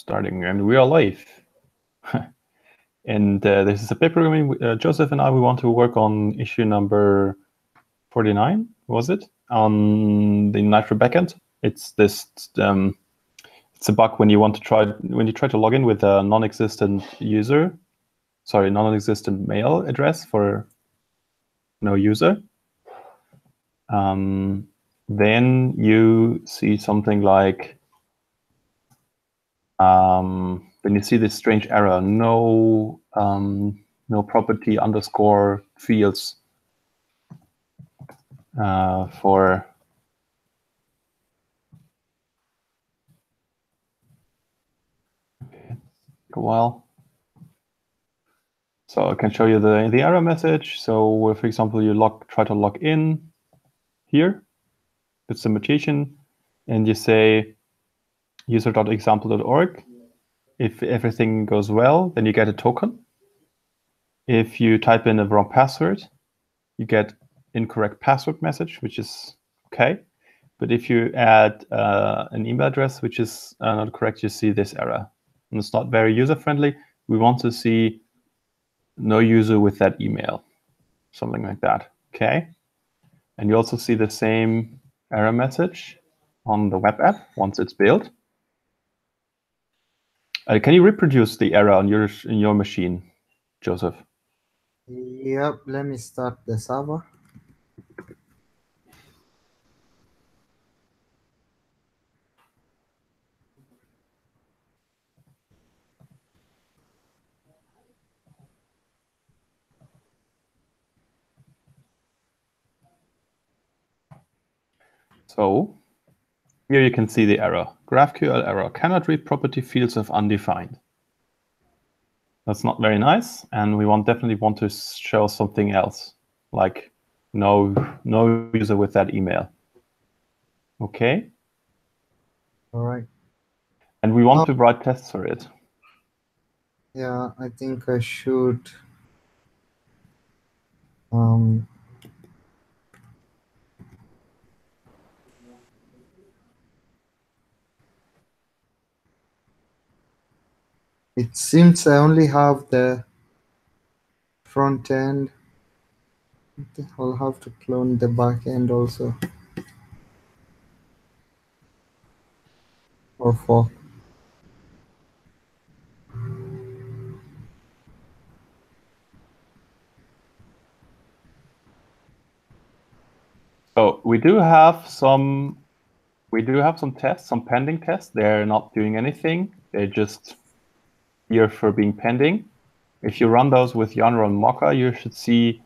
starting, and we are live. And this is a paper programming. Joseph and I, we want to work on issue number 49, was it? On the Nitro backend. It's this. It's a bug when you try to log in with a non-existent user. Sorry, non-existent mail address for no user. Then you see something like. When you see this strange error, no property underscore fields for a while. So I can show you the error message. So for example, you try to log in here. It's a mutation, and you say user.example.org. If everything goes well, then you get a token. If you type in a wrong password, you get incorrect password message, which is okay. But if you add an email address, which is not correct, you see this error. And it's not very user-friendly. We want to see no user with that email, something like that, okay? And you also see the same error message on the web app once it's built. Can you reproduce the error on your machine, Joseph? Yep, let me start the server. So here you can see the error. GraphQL error, cannot read property fields of undefined. That's not very nice, and we definitely want to show something else, like no user with that email. Okay? All right. And we want to write tests for it. Yeah, I think I should. It seems I only have the front end. I'll have to clone the back end also. Or for. So we do have some tests, some pending tests. They're not doing anything. They're just here for being pending. If you run those with Yaml and Mocha, you should see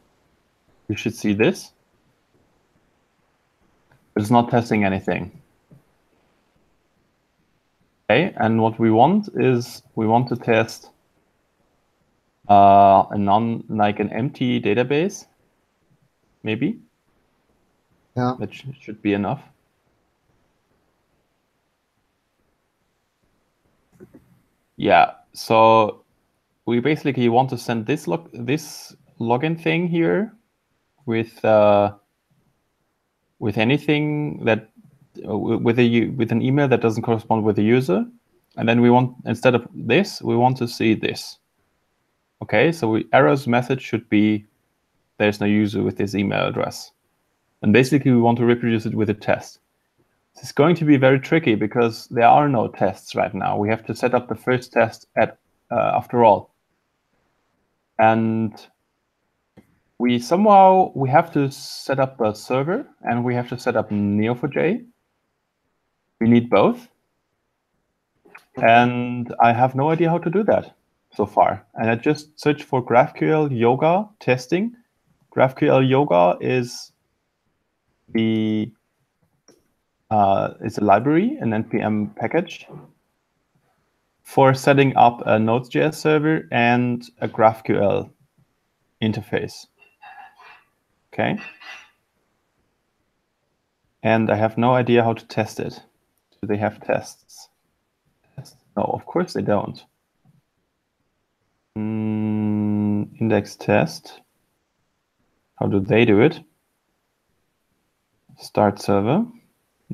this. It's not testing anything. Okay, and what we want is we want to test like an empty database, maybe. Yeah. That should be enough. Yeah. So we basically want to send this login thing here with anything that with an email that doesn't correspond with the user, and then we want, instead of this, we want to see this. Okay, so errors message should be there's no user with this email address, and basically we want to reproduce it with a test. This is going to be very tricky because there are no tests right now. We have to set up the first test after all, and we have to set up a server and we have to set up Neo4j. We need both. And I have no idea how to do that so far. And I just searched for GraphQL Yoga testing. GraphQL Yoga is a library, an NPM package for setting up a Node.js server and a GraphQL interface. Okay. And I have no idea how to test it. Do they have tests? No, of course they don't. Index test. How do they do it? Start server.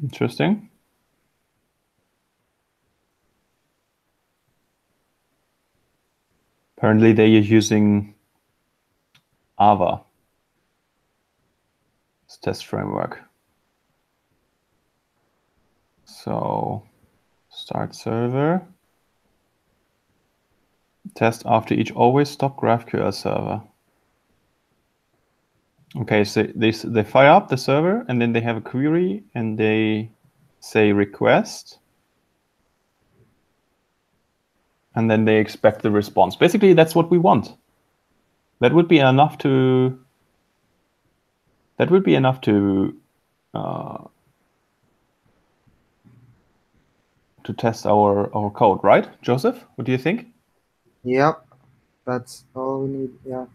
Interesting. Apparently they are using Ava as test framework. So start server. Test after each always stop GraphQL server. Okay, so they fire up the server and then they have a query and they say request. And then they expect the response. Basically, that's what we want. That would be enough to test our code, right, Joseph? What do you think? Yep, that's all we need. Yeah.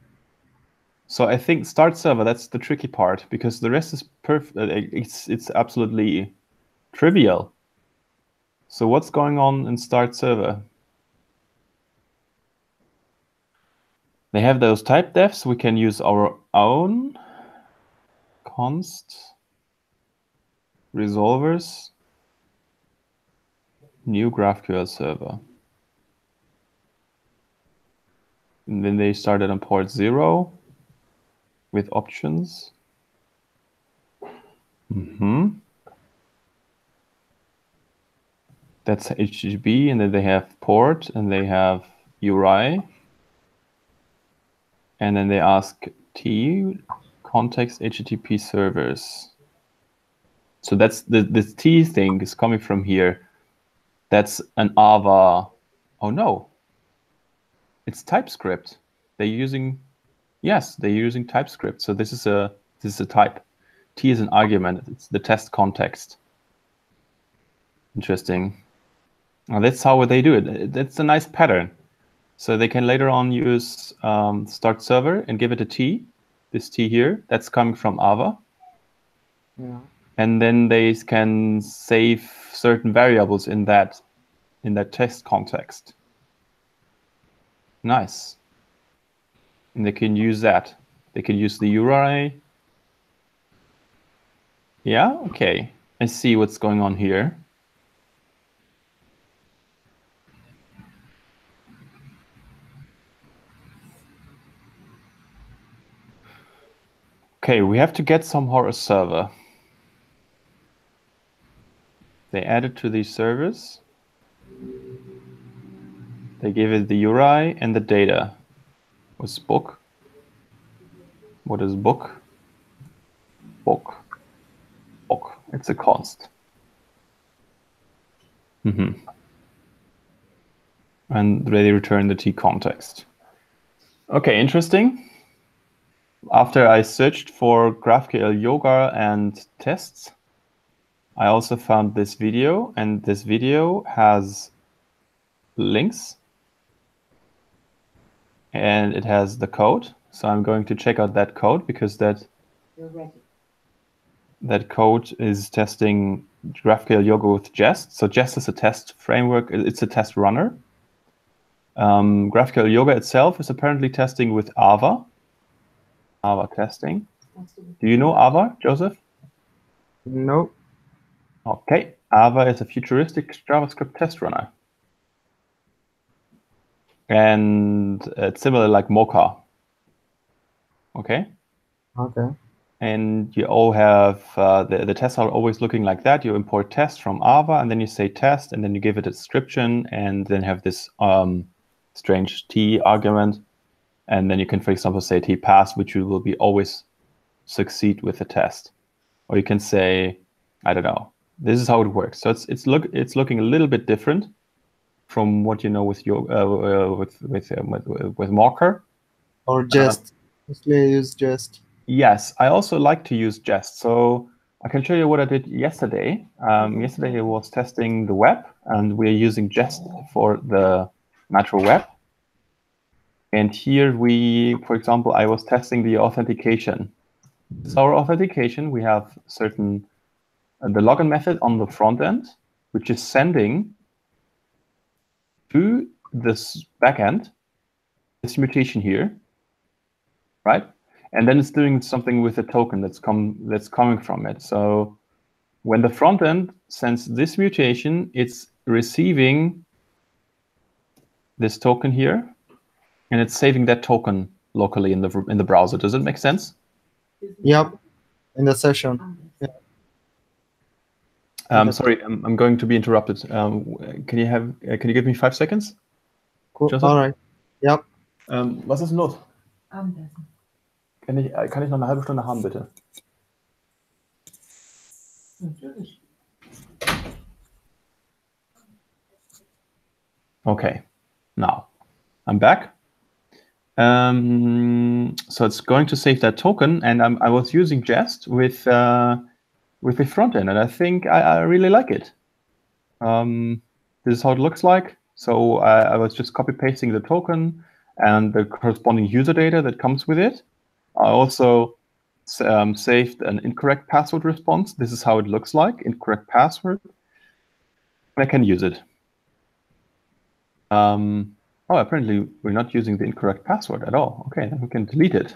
So I think start server, that's the tricky part, because the rest is perfect. It's absolutely trivial. So what's going on in start server? They have those type defs. We can use our own const resolvers new GraphQL server. And then they started on port 0 with options. That's HTTP, and then they have port, and they have URI. And then they ask T context HTTP servers. So that's this T thing is coming from here. That's an Ava. Oh no, it's TypeScript. They're using TypeScript. So this is a type. T is an argument. It's the test context. Interesting. Well, that's how they do it. That's a nice pattern. So they can later on use start server and give it a T. This T here, that's coming from Ava. Yeah. And then they can save certain variables in that test context. Nice. And they can use that. They can use the URI. Yeah, okay. I see what's going on here. Okay, we have to get somehow a server. They add it to these servers. They give it the URI and the data. What's book? What is book? Book. Book. It's a const. And they return the T context. Okay, interesting. After I searched for GraphQL Yoga and tests, I also found this video, and this video has links and it has the code. So I'm going to check out that code because that code is testing GraphQL Yoga with Jest. So Jest is a test framework. It's a test runner. GraphQL Yoga itself is apparently testing with Ava. Ava testing. Do you know Ava, Joseph? No. Okay. Ava is a futuristic JavaScript test runner. And it's similar like Mocha. Okay. Okay. And you all have the tests are always looking like that. You import test from Ava, and then you say test, and then you give it a description, and then have this strange T argument. And then you can, for example, say T pass, which you will be always succeed with the test. Or you can say, I don't know, this is how it works. So it's looking a little bit different from what you know with your with Mocha. Or Jest. Mostly I use Jest. Yes, I also like to use Jest. So I can show you what I did yesterday. Yesterday I was testing the web, and we're using Jest for the natural web. And here for example, I was testing the authentication. So our authentication, we have certain, the login method on the front end, which is sending to this backend this mutation here, right? And then it's doing something with the token that's coming from it. So when the front end sends this mutation, it's receiving this token here. and it's saving that token locally in the browser. Does it make sense? Yep. In the session. Yeah. Sorry, I'm going to be interrupted. Can you give me 5 seconds? Cool. Joseph? All right. Yep. Was ist denn los? Kann ich noch eine halbe Stunde haben, bitte? Natürlich. Okay, now I'm back. So it's going to save that token, and I was using Jest with the front end, and I think I really like it. This is how it looks like. So I was just copy pasting the token and the corresponding user data that comes with it. I also saved an incorrect password response. This is how it looks like, incorrect password. I can use it. Oh, apparently we're not using the incorrect password at all. Okay, then we can delete it.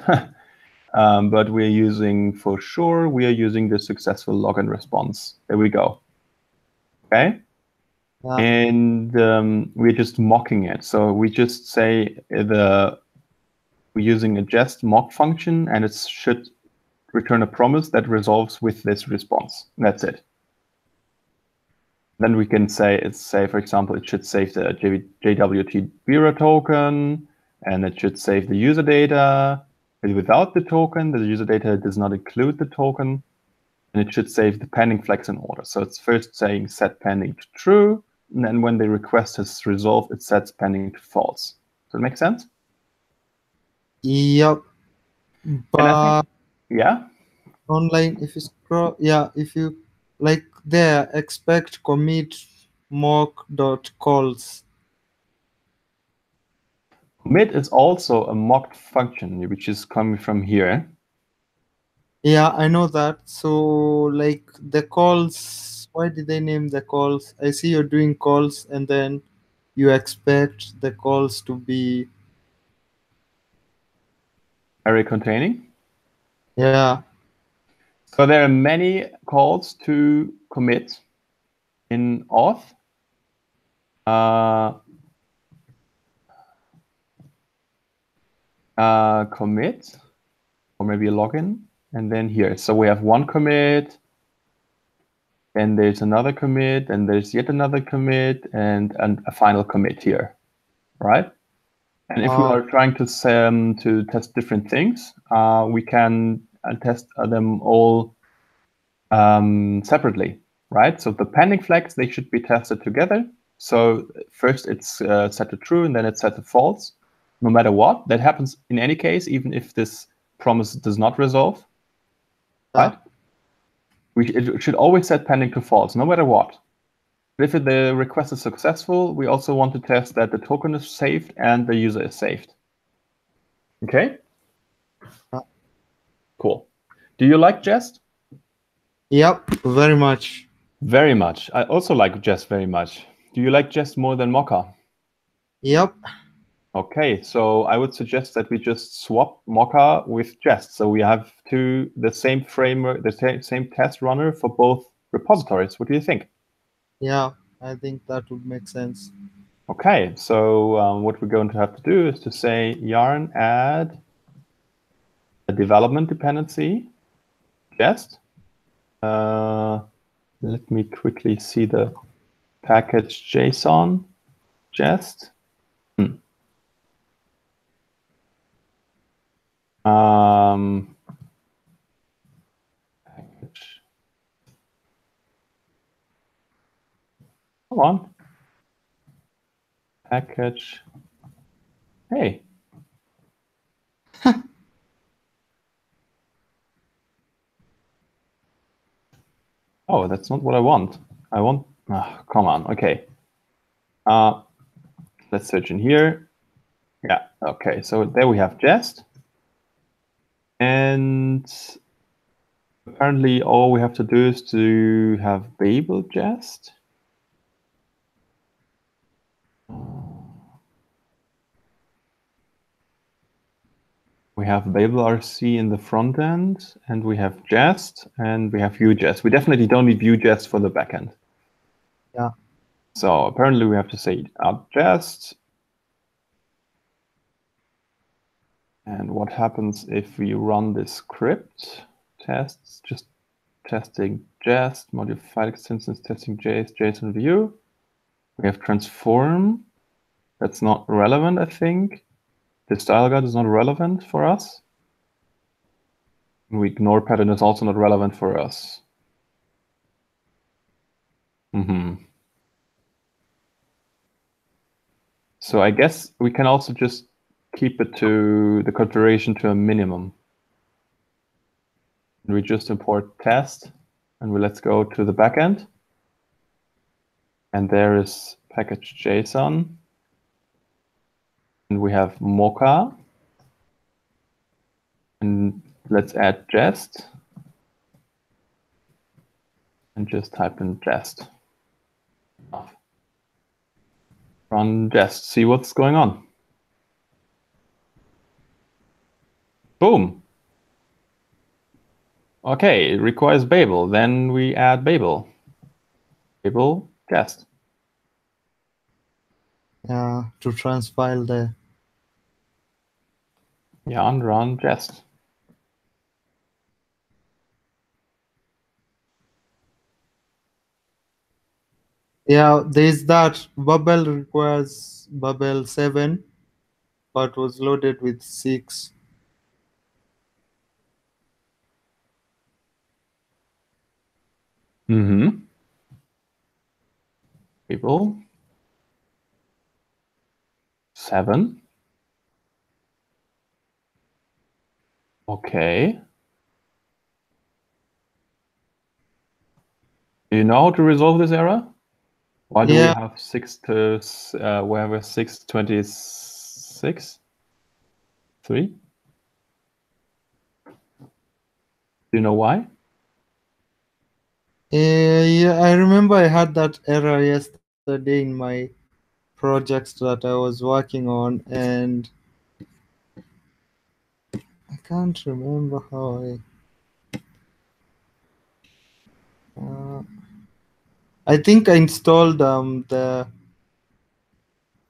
But we're using, for sure, we are using the successful login response. There we go. Okay. And we're just mocking it. So we just say we're using a Jest mock function, and it should return a promise that resolves with this response. That's it. Then we can say, for example, it should save the JWT Bureau token, and it should save the user data. And without the token, the user data does not include the token, and it should save the pending flags in order. So it's first saying set pending to true, and then when the request is resolved, it sets pending to false. Does that make sense? Yep. But yeah. Online, if you scroll, if you like there, expect commit mock.calls. Commit is also a mocked function, which is coming from here. Yeah, I know that. So like the calls, why did they name the calls? I see you're doing calls and then you expect the calls to be array containing. Yeah. So there are many calls to commit in auth. Commit, or maybe a login, and then here. So we have one commit, and there's another commit, and there's yet another commit, and a final commit here, right? And if we are trying to test different things, we can test them all separately, right? So the pending flags, they should be tested together. So first it's set to true, and then it's set to false. No matter what, that happens in any case, even if this promise does not resolve, right? It should always set pending to false, no matter what. If the request is successful, we also want to test that the token is saved and the user is saved. Okay? Cool. Do you like Jest? Yep, very much. Very much. I also like Jest very much. Do you like Jest more than Mocha? Yep. Okay, so I would suggest that we just swap Mocha with Jest. So we have the same framework, the same test runner for both repositories. What do you think? Yeah, I think that would make sense. Okay, so what we're going to have to do is to say yarn add a development dependency, Jest. Let me quickly see the package JSON, Jest. Package. Come on. Package. Hey. Oh, that's not what I want. I want, come on, okay. Let's search in here. Yeah, okay, so there we have Jest. And apparently all we have to do is to have Babel Jest. We have Babel RC in the front end, and we have Jest, and we have Vue.js. We definitely don't need Vue.js for the backend. Yeah. So apparently we have to say Jest. And what happens if we run this script? Tests, just testing jest, module file extensions, testing JSON view. We have transform. That's not relevant, I think. The style guide is not relevant for us. We ignore pattern is also not relevant for us. So I guess we can also just keep it to the configuration to a minimum. And we just import test, and let's go to the backend. And there is package JSON. And we have Mocha. And let's add jest. And just type in jest. Run jest, see what's going on. Boom. Okay, it requires Babel. Then we add Babel. Babel jest. Yeah, to transpile the. Yeah, and run jest. Yeah, there's that. Babel requires Babel 7, but was loaded with 6. Babel 7. Okay. Do you know how to resolve this error? Why do we have 626? 3? Do you know why? Yeah, I remember I had that error yesterday in my projects that I was working on, and I can't remember how I think I installed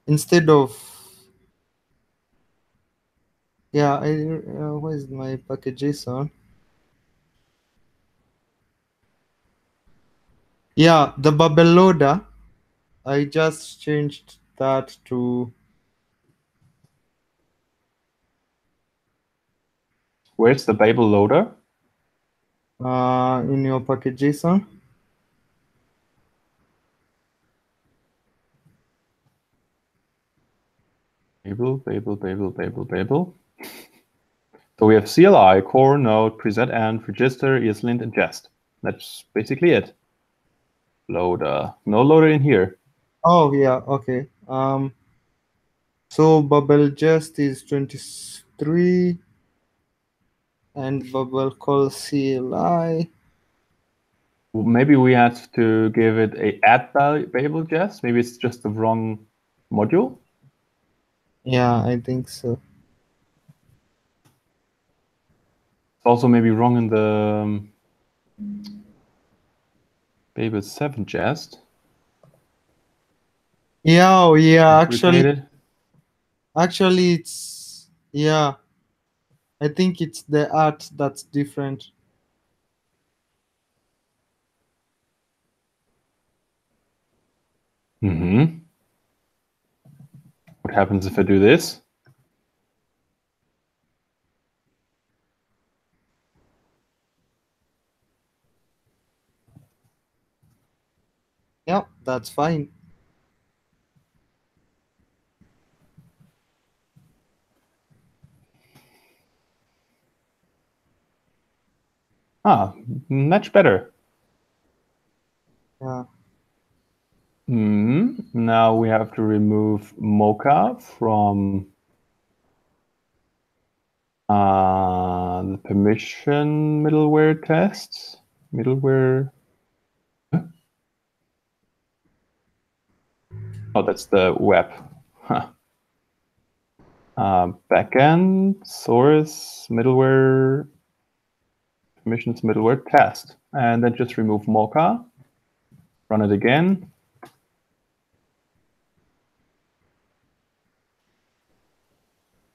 instead of where's my package JSON? Yeah, the Babel loader. I just changed that to. Where's the Babel loader? In your package JSON. Babel. So we have CLI, core, node, preset and register, ESLint, and jest. That's basically it. Loader. No loader in here. Oh yeah, okay. So Babel jest is 23, and Babel call CLI. Maybe we have to give it a add Babel jest. Maybe it's just the wrong module. Yeah, I think so. It's also maybe wrong in the Babel 7 jest. Yeah, actually it's, yeah, I think it's the art that's different. What happens if I do this? Yeah, that's fine. Much better. Yeah. Now we have to remove Mocha from the permission middleware tests. Middleware. Oh, that's the web. Backend, source, middleware, permissions, middleware test. And then just remove Mocha. Run it again.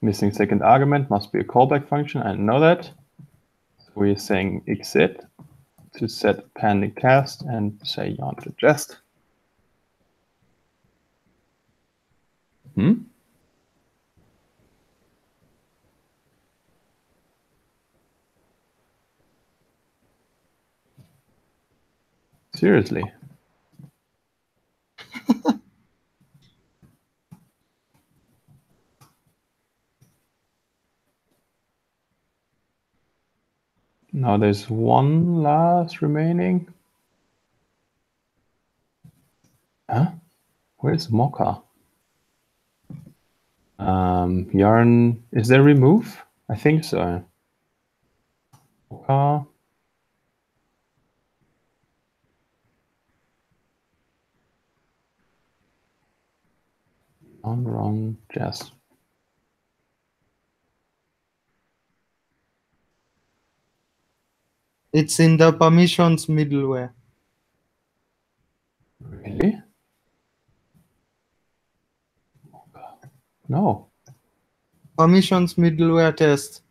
Missing second argument must be a callback function. I know that. So we're saying exit to set pending test and say yarn to jest. Seriously. Now there's one last remaining. Huh? Where's Mocha? Yarn, is there remove? I think so. Mocha. Run, jest. It's in the permissions middleware. Really? No. Permissions middleware test.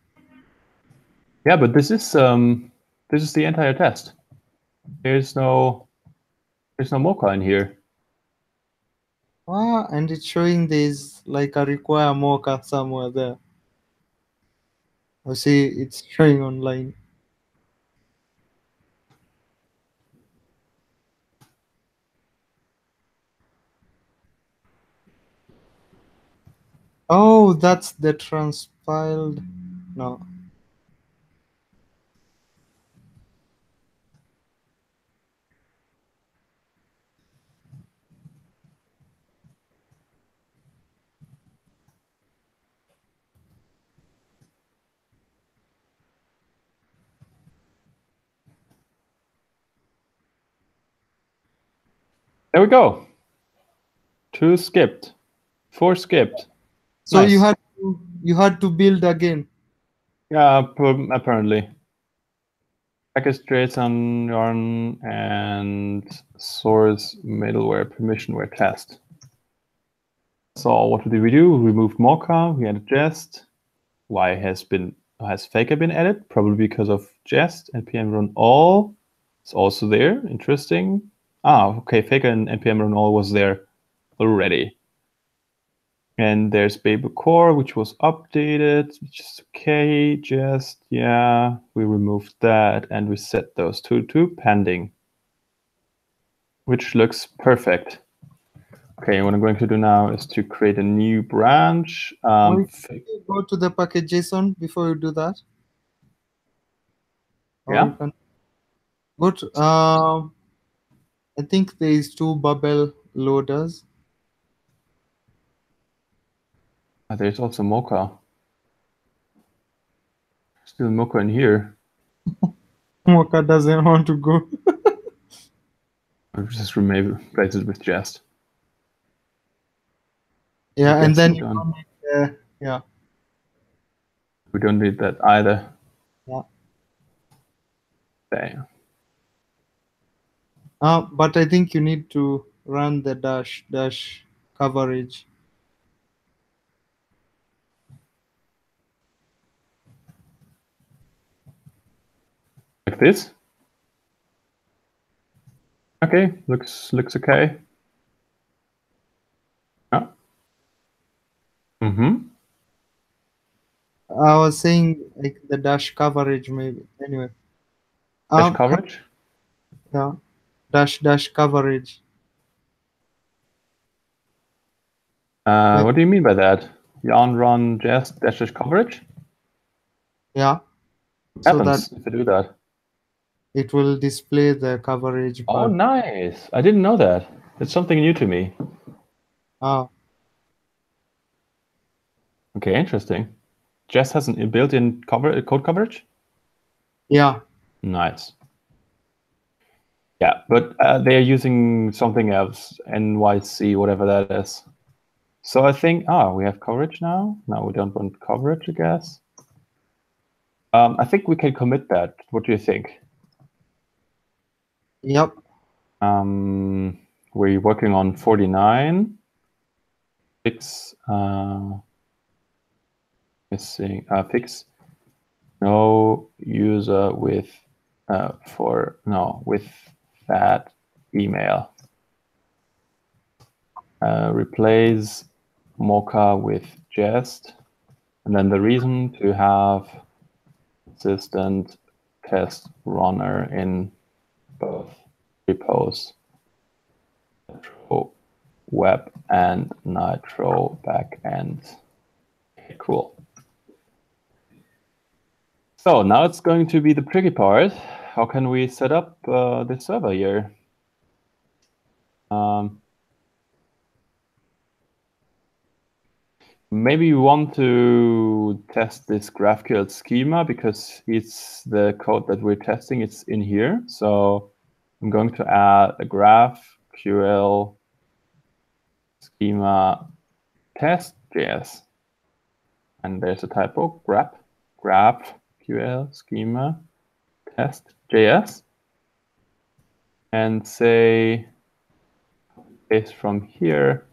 Yeah, but this is the entire test. There's no Mocha in here. Ah, and it's showing there's like a require mocha somewhere there. I see it's showing online. Oh, that's the transpiled. No. There we go. 2 skipped. 4 skipped. So Nice. you had to build again. Yeah, apparently. Package JSON yarn and source middleware permissionware test. So what did we do? We removed Mocha. We added jest. Why has Faker been added? Probably because of jest. npm run all. It's also there. Interesting. Okay. Faker and npm run all was there already. And there's Babel core, which was updated, which is okay. Just, yeah, we removed that and we set those two to pending, which looks perfect. Okay, what I'm going to do now is to create a new branch. Go to the package JSON before you do that. Yeah. You can go to, I think there is 2 Babel loaders. There's also Mocha. Still Mocha in here. Mocha doesn't want to go. I'll just replace it with jest. Yeah, and then yeah. We don't need that either. Yeah. There. But I think you need to run the dash coverage. Like this? Okay, looks okay. Yeah. Mm-hmm. I was saying like the dash coverage maybe. Anyway. Dash coverage? Yeah. Dash coverage. What do you mean by that? Yarn run jest dash coverage? Yeah. What happens if I do that? It will display the coverage. Oh, nice. I didn't know that. It's something new to me. Okay, interesting. Jest has a built-in code coverage? Yeah. Nice. Yeah, but they are using something else, NYC, whatever that is. So I think, we have coverage now. Now we don't want coverage, I guess. I think we can commit that. What do you think? Yep. We're working on 49. 6. missing fix no user with with that email. Replace Mocha with Jest, and then the reason to have consistent test runner in both repos, Nitro web and Nitro backend. Okay, cool. So now it's going to be the tricky part. How can we set up the server here? Maybe you want to test this GraphQL schema because it's the code that we're testing. It's in here. So I'm going to add a GraphQL schema test.js. And there's a typo, GraphQL schema test.js. And say paste from here.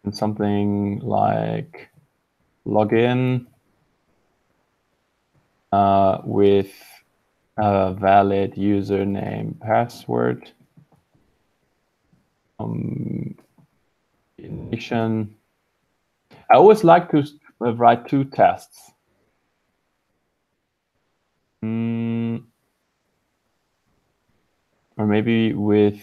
And something like login with a valid username password. Ignition. I always like to write two tests. Or maybe with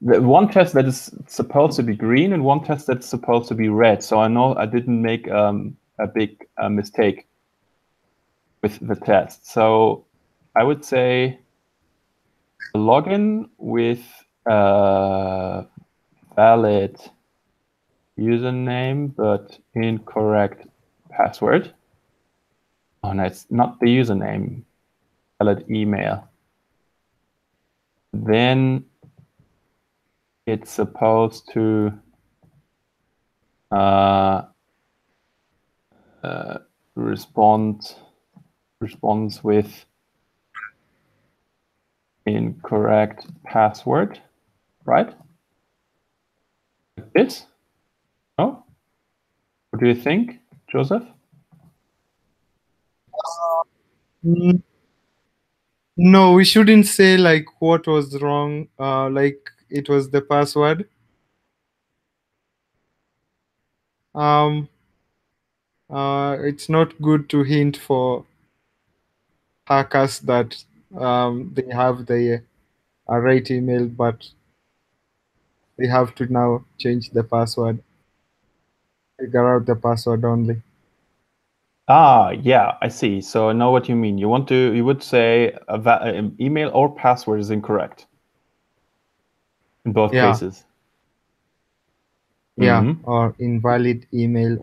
one test that is supposed to be green and one test that's supposed to be red. So I know I didn't make a big mistake with the test. So I would say login with a valid username but incorrect password. Oh no, it's not the username, valid email. Then it's supposed to responds with incorrect password, right? Like this? No? What do you think, Joseph? No, we shouldn't say like what was wrong, like it was the password. It's not good to hint for hackers that they have the right email, but they have to now change the password, figure out the password only. Ah, yeah, I see. So I know what you mean. You would say an email or password is incorrect in both cases. Yeah, or invalid email.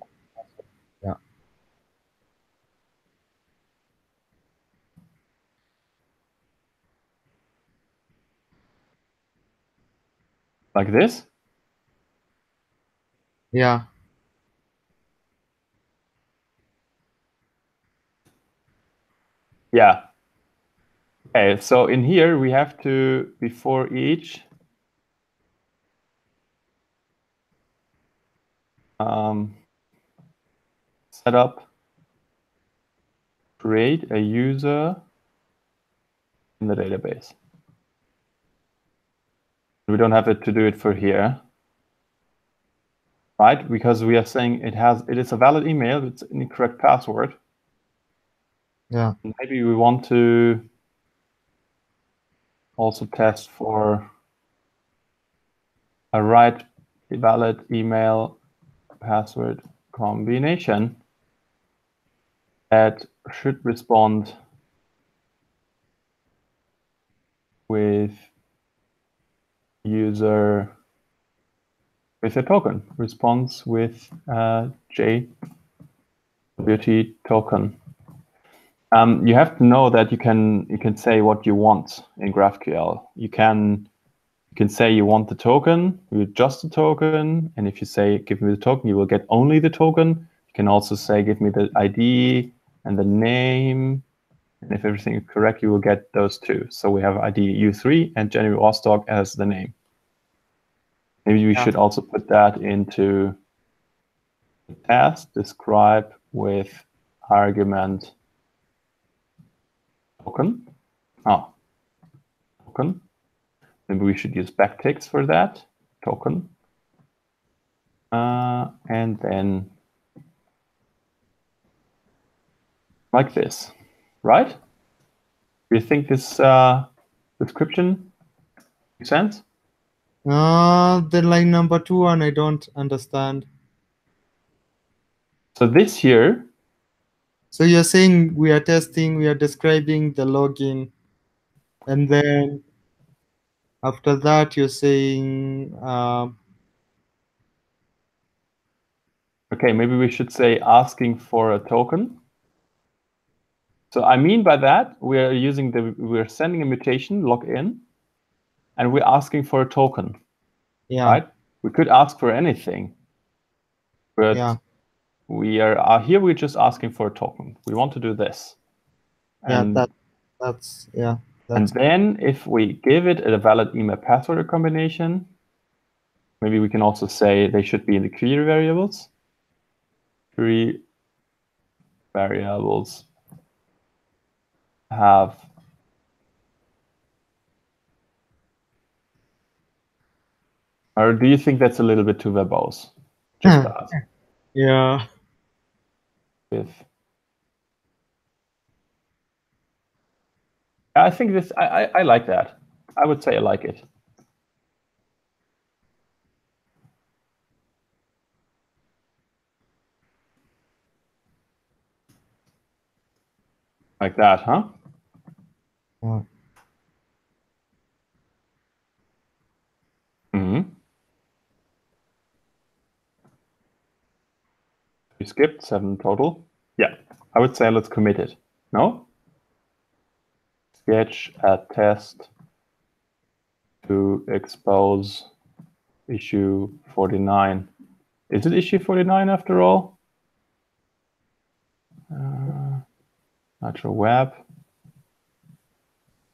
Yeah. Like this? Yeah. Yeah. Okay, so in here we have to, before each, set up, create a user in the database. We don't have to do it for here, right? Because we are saying it is a valid email, it's an incorrect password. Yeah. And maybe we want to also test for a right valid email password combination that should respond with user with a token, response with JWT token. You have to know that you can say what you want in GraphQL. You can say you want the token, you just the token, and if you say give me the token, you will get only the token. You can also say give me the ID and the name, and if everything is correct, you will get those two. So we have ID U3 and Jenny Rostock as the name. Maybe we should also put that into the task, describe with argument token. Oh, token. Maybe we should use backticks for that. Token. And then like this, right? Do you think this description makes sense? The line number 2 one, I don't understand. So this here. So you're saying we are describing the login, and then after that you're saying okay, maybe we should say asking for a token. So I mean by that, we're sending a mutation login, and we're asking for a token. yeah. Right? We could ask for anything, but yeah. we are here. We're just asking for a token. We want to do this. And, that's yeah. And then if we give it a valid email password combination, maybe we can also say they should be in the query variables. Query variables have or do you think that's a little bit too verbose? Just ask. Yeah. I think this. I like that. I would say I like it. Like that, huh? Yeah. Mm-hmm. We skipped 7 total. Yeah, I would say let's commit it. No? Sketch a test to expose issue 49. Is it issue 49 after all? Natural web.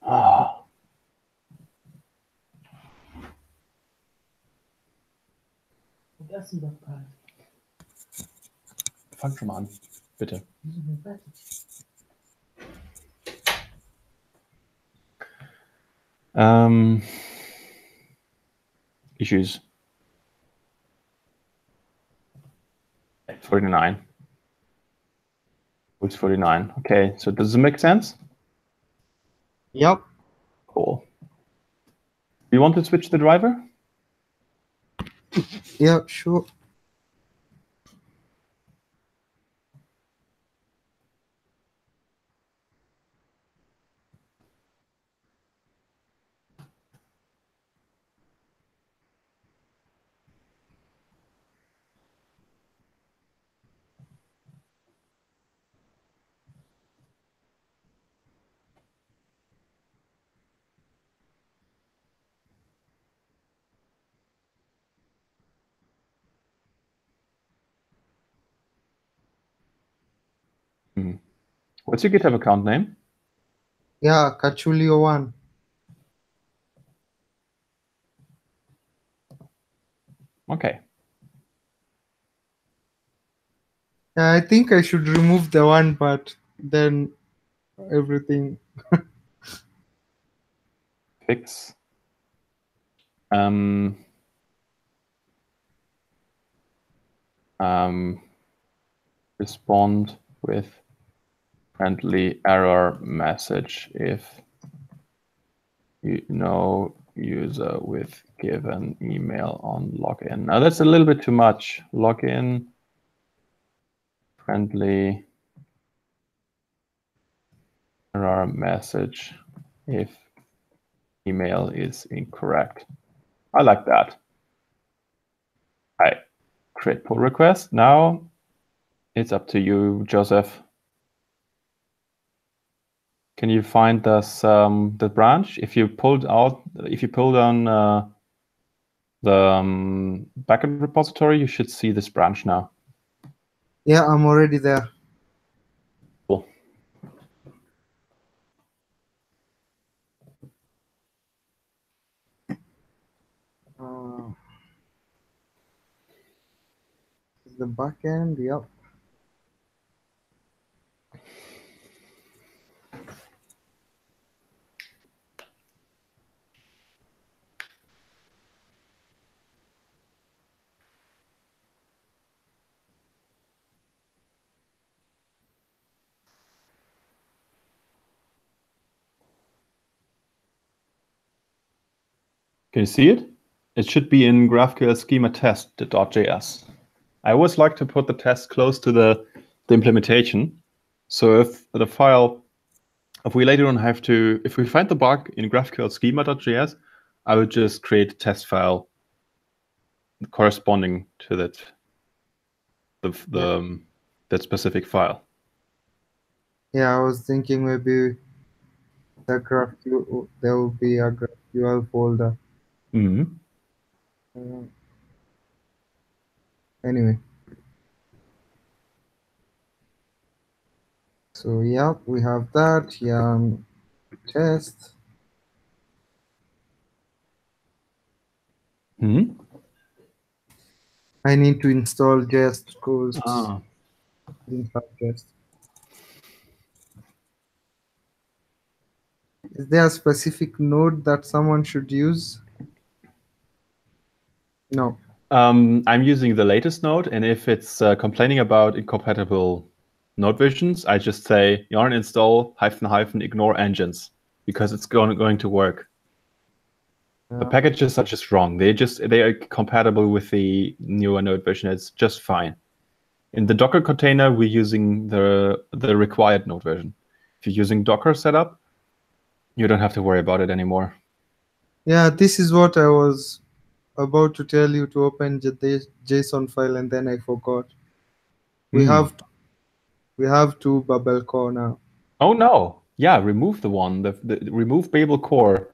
Oh. Fang schon mal an, bitte. Issues 49. It's 49. Okay, so does it make sense? Yep. Cool. Do you want to switch the driver? Yeah, sure. What's your GitHub account name? Yeah, Kachulio1. Okay. Yeah, I think I should remove the one, but then everything. Fix. Respond with friendly error message if you know user with given email on login. Now that's a little bit too much. Login, friendly error message if email is incorrect. I like that. I create pull request. Now it's up to you, Joseph. Can you find us the branch? If you pull down the backend repository, you should see this branch now. Yeah, I'm already there. Cool. The backend, yep. Can you see it? It should be in GraphQL schema test.js. I always like to put the test close to the implementation. So if the file, if we later on have to, if we find the bug in GraphQL schema.js, I would just create a test file corresponding to that, that specific file. Yeah, I was thinking maybe the GraphQL, there will be a GraphQL folder. Anyway. So yeah, we have that. Yarn test. I need to install Jest because I didn't have Jest. Is there a specific node that someone should use? No. I'm using the latest node, and if it's complaining about incompatible node versions, I just say yarn install -- ignore engines, because it's going to work. The packages are just wrong. They are compatible with the newer node version. It's just fine. In the Docker container, we're using the required node version. If you're using Docker setup, you don't have to worry about it anymore. Yeah, this is what I was about to tell you, to open the JSON file, and then I forgot. We have two Babel core now. Oh no! Yeah, remove the one. Remove Babel core.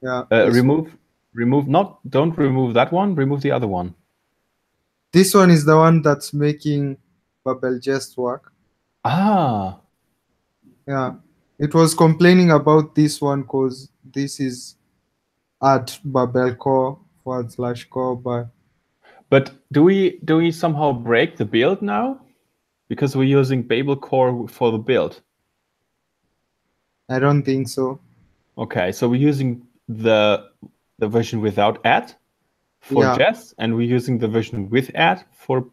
Yeah. Don't remove that one. Remove the other one. This one is the one that's making Babel Jest work. Ah. Yeah, it was complaining about this one because this is at Babel core /core, but do we somehow break the build now? Because we're using Babel core for the build. I don't think so. Okay, so we're using the version without add for Jest, and we're using the version with add for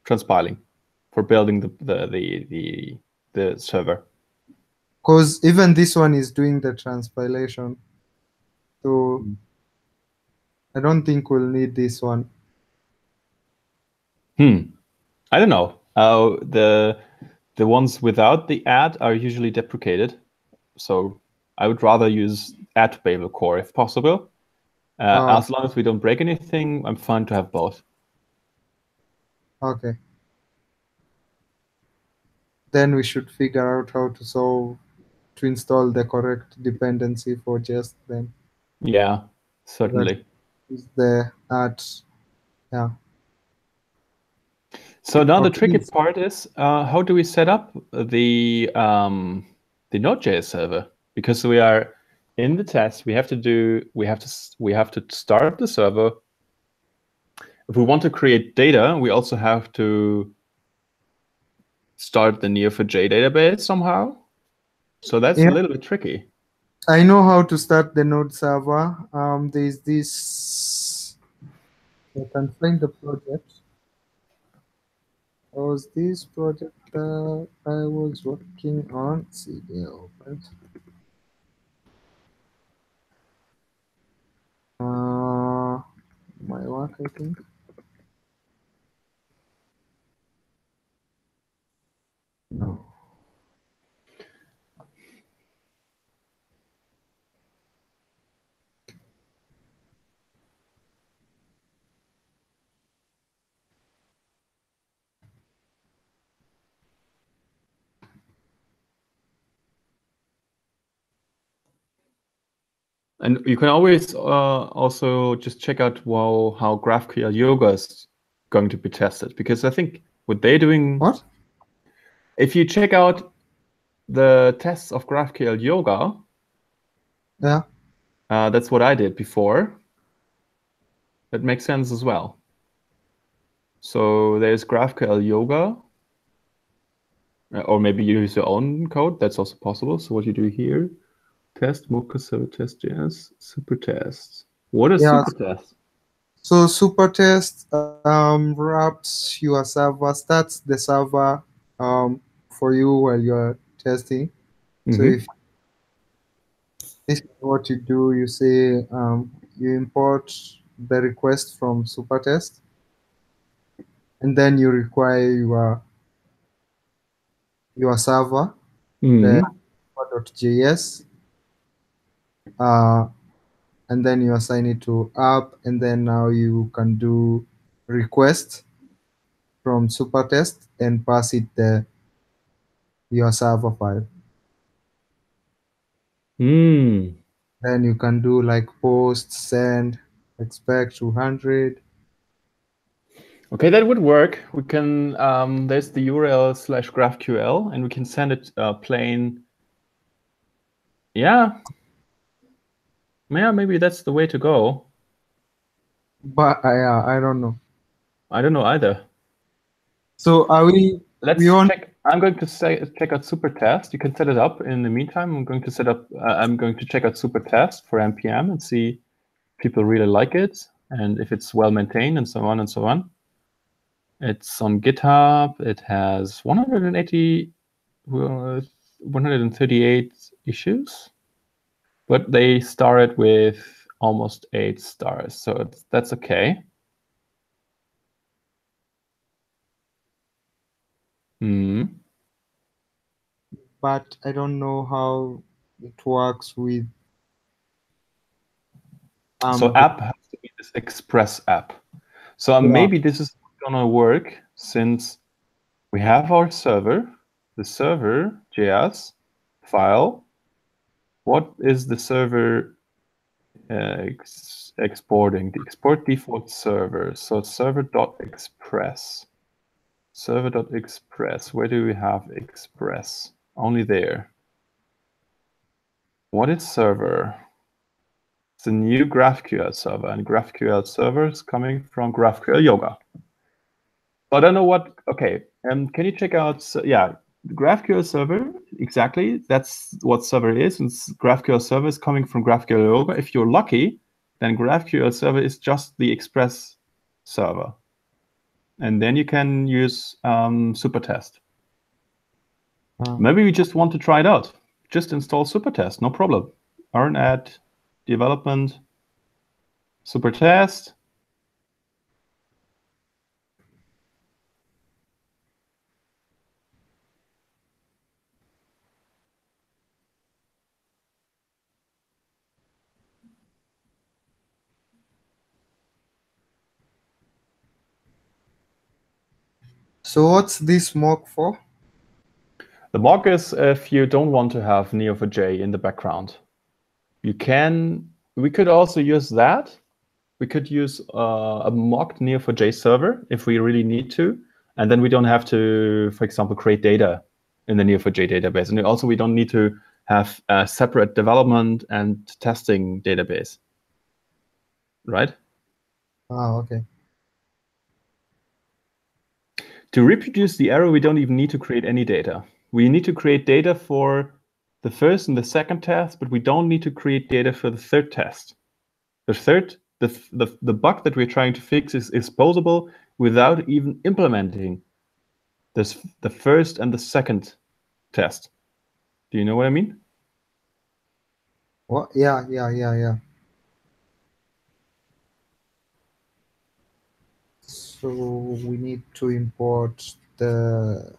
transpiling, for building the server. Because even this one is doing the transpilation, so I don't think we'll need this one. I don't know. The ones without the add are usually deprecated, so I would rather use add Babel core if possible. As long as we don't break anything, I'm fine to have both. Okay. Then we should figure out how to install the correct dependency for Jest then. Yeah, certainly. Is the add, yeah. So now the tricky part is how do we set up the Node.js server? Because we are in the test, we have to start the server. If we want to create data, we also have to start the Neo4j database somehow. So that's a little bit tricky. I know how to start the Node server. There's this. I can find the project. Was this project that I was working on? CD opened. My work, I think. No. And you can always also just check out how GraphQL Yoga is going to be tested, because I think what they're doing. What? If you check out the tests of GraphQL Yoga, yeah, that's what I did before. That makes sense as well. So there's GraphQL Yoga, or maybe you use your own code. That's also possible. So what you do here. Test Mocha server test JS super test. What is super test? So super test wraps your server, starts the server for you while you're testing. So if this is what you do, you say you import the request from Supertest, and then you require your server, the .js, and then you assign it to app, and then now you can do request from Supertest and pass it your server file. Then you can do like post, send, expect 200. Okay, that would work. We can, there's the URL /GraphQL, and we can send it plain. Yeah, maybe that's the way to go. But I don't know. I don't know either. So are we? Let's check. I'm going to check out Supertest. You can set it up. In the meantime, I'm going to set up. I'm going to check out Supertest for npm and see if people really like it and if it's well maintained and so on and so on. It's on GitHub. It has 138 issues, but they started with almost 8 stars, so that's okay. But I don't know how it works with. So app has to be this Express app. So maybe this is gonna work since we have our server, the server JS file. What is the server exporting? The export default server. So server.express. Server.express. Where do we have express? Only there. What is server? It's a new GraphQL server, and GraphQL server is coming from GraphQL Yoga. I don't know what. Okay, can you check out? Yeah, the GraphQL server, exactly. That's what server is. And GraphQL server is coming from GraphQL Yoga. If you're lucky, then GraphQL server is just the Express server, and then you can use Supertest. Maybe we just want to try it out. Just install Supertest, no problem. Run add development Supertest. So what's this mock for? The mock is if you don't want to have Neo4j in the background. We could also use that. We could use a mocked Neo4j server if we really need to. And then we don't have to, for example, create data in the Neo4j database. And also we don't need to have a separate development and testing database. Right? Okay. To reproduce the error, we don't even need to create any data. We need to create data for the first and the second test, but we don't need to create data for the third test. The bug that we're trying to fix is exposable without even implementing the first and the second test. Do you know what I mean? What? Yeah. So we need to import the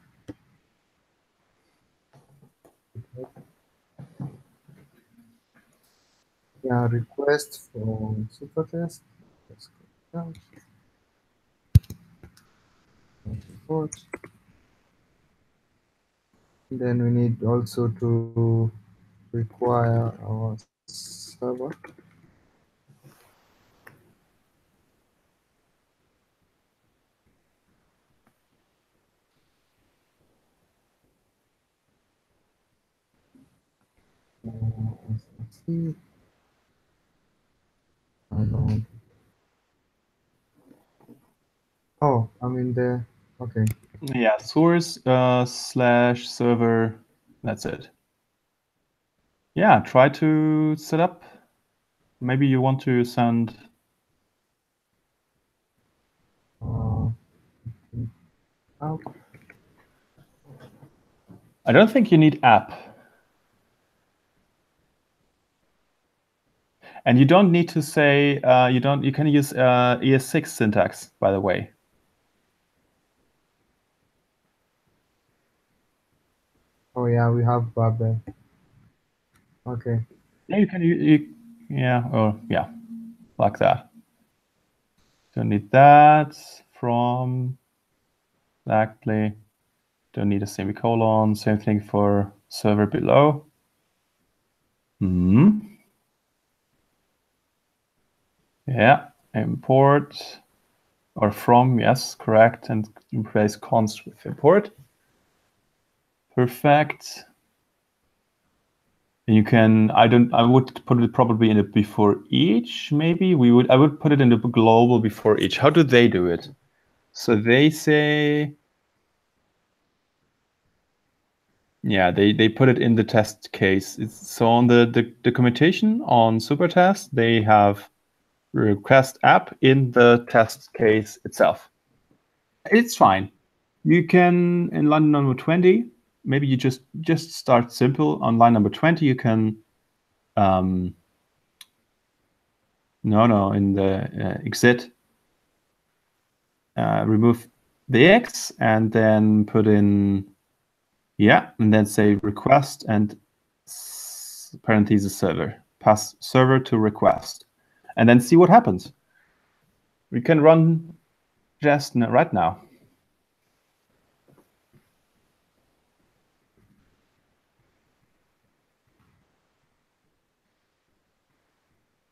request from Supertest. Let's go down. Import. Then we need also to require our server. Let's see. Oh, I'm in there. Okay. Yeah, source/server. That's it. Yeah, try to set up. Maybe you want to send. I don't think you need app. And you don't need to say you can use ES6 syntax, by the way. Oh yeah, we have Babel. Okay. Yeah, you can yeah, like that. Don't need that from exactly. Don't need a semicolon. Same thing for server below. Yeah, import or from, yes, correct, and replace const with import. Perfect. You can, I would put it probably in a before each, maybe. I would put it in the global before each. How do they do it? So they say, yeah, they put it in the test case. So on the documentation on Supertest, they have request app in the test case itself. It's fine. You can, in line number 20, maybe you just start simple. On line number 20, you can, in the exit, remove the X and then put in, and then say request and parentheses server. Pass server to request. And then see what happens. We can run just right now.